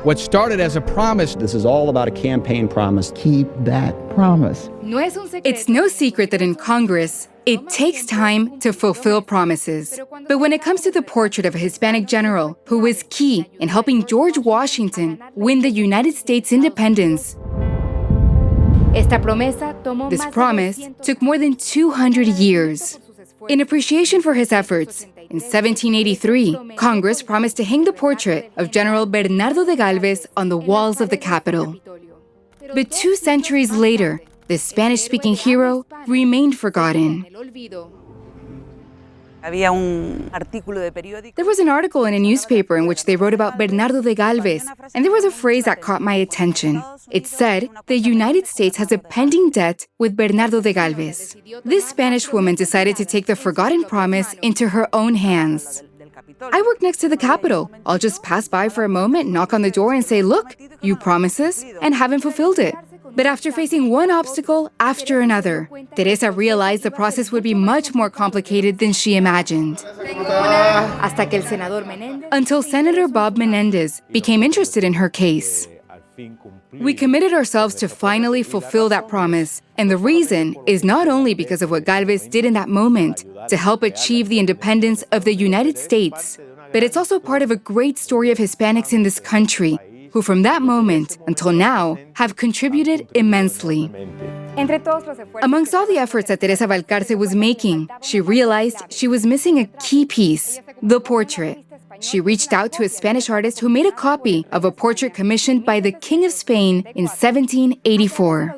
What started as a promise. This is all about a campaign promise. Keep that promise. It's no secret that in Congress, it takes time to fulfill promises. But when it comes to the portrait of a Hispanic general who was key in helping George Washington win the United States independence, this promise took more than 200 years. In appreciation for his efforts, in 1783, Congress promised to hang the portrait of General Bernardo de Galvez on the walls of the Capitol. But 2 centuries later, this Spanish-speaking hero remained forgotten. There was an article in a newspaper in which they wrote about Bernardo de Galvez, and there was a phrase that caught my attention. It said, "The United States has a pending debt with Bernardo de Galvez." This Spanish woman decided to take the forgotten promise into her own hands. I work next to the Capitol. I'll just pass by for a moment, knock on the door, and say, "Look, you promised this and haven't fulfilled it." But after facing one obstacle after another, Teresa realized the process would be much more complicated than she imagined. Until Senator Bob Menendez became interested in her case. We committed ourselves to finally fulfill that promise, and the reason is not only because of what Galvez did in that moment to help achieve the independence of the United States, but it's also part of a great story of Hispanics in this country who from that moment until now have contributed immensely. Amongst all the efforts that Teresa Valcarce was making, she realized she was missing a key piece, the portrait. She reached out to a Spanish artist who made a copy of a portrait commissioned by the King of Spain in 1784.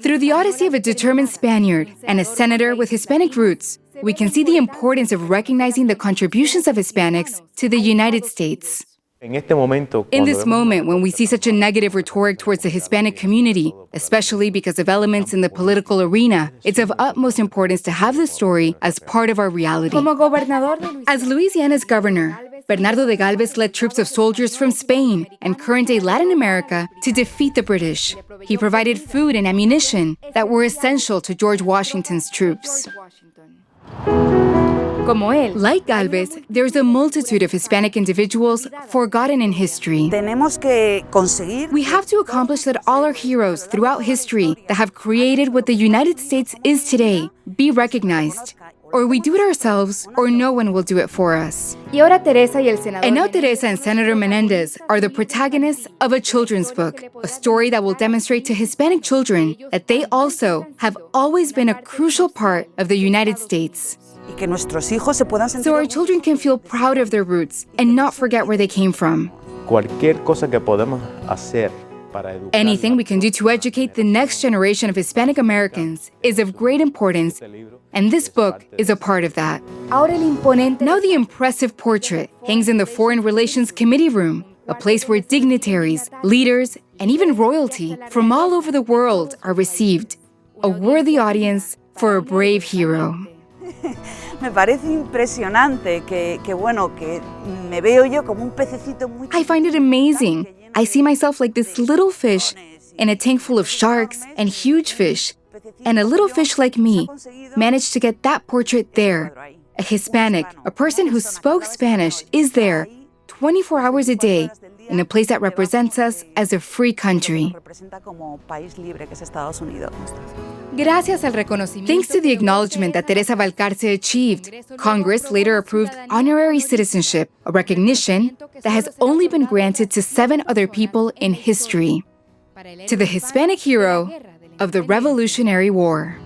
Through the odyssey of a determined Spaniard and a senator with Hispanic roots, we can see the importance of recognizing the contributions of Hispanics to the United States. In this moment, when we see such a negative rhetoric towards the Hispanic community, especially because of elements in the political arena, it's of utmost importance to have this story as part of our reality. As Louisiana's governor, Bernardo de Galvez led troops of soldiers from Spain and current-day Latin America to defeat the British. He provided food and ammunition that were essential to George Washington's troops. Like Galvez, there's a multitude of Hispanic individuals forgotten in history. We have to accomplish that all our heroes throughout history that have created what the United States is today be recognized. Or we do it ourselves, or no one will do it for us. And now Teresa and Senator Menendez are the protagonists of a children's book, a story that will demonstrate to Hispanic children that they also have always been a crucial part of the United States. So our children can feel proud of their roots and not forget where they came from. Anything we can do to educate the next generation of Hispanic Americans is of great importance, and this book is a part of that. Now the impressive portrait hangs in the Foreign Relations Committee room, a place where dignitaries, leaders, and even royalty from all over the world are received. A worthy audience for a brave hero. I find it amazing. I see myself like this little fish in a tank full of sharks and huge fish. And a little fish like me managed to get that portrait there. A Hispanic, a person who spoke Spanish, is there 24 hours a day in a place that represents us as a free country. Thanks to the acknowledgement that Teresa Valcarce achieved, Congress later approved honorary citizenship, a recognition that has only been granted to 7 other people in history. To the Hispanic hero of the Revolutionary War.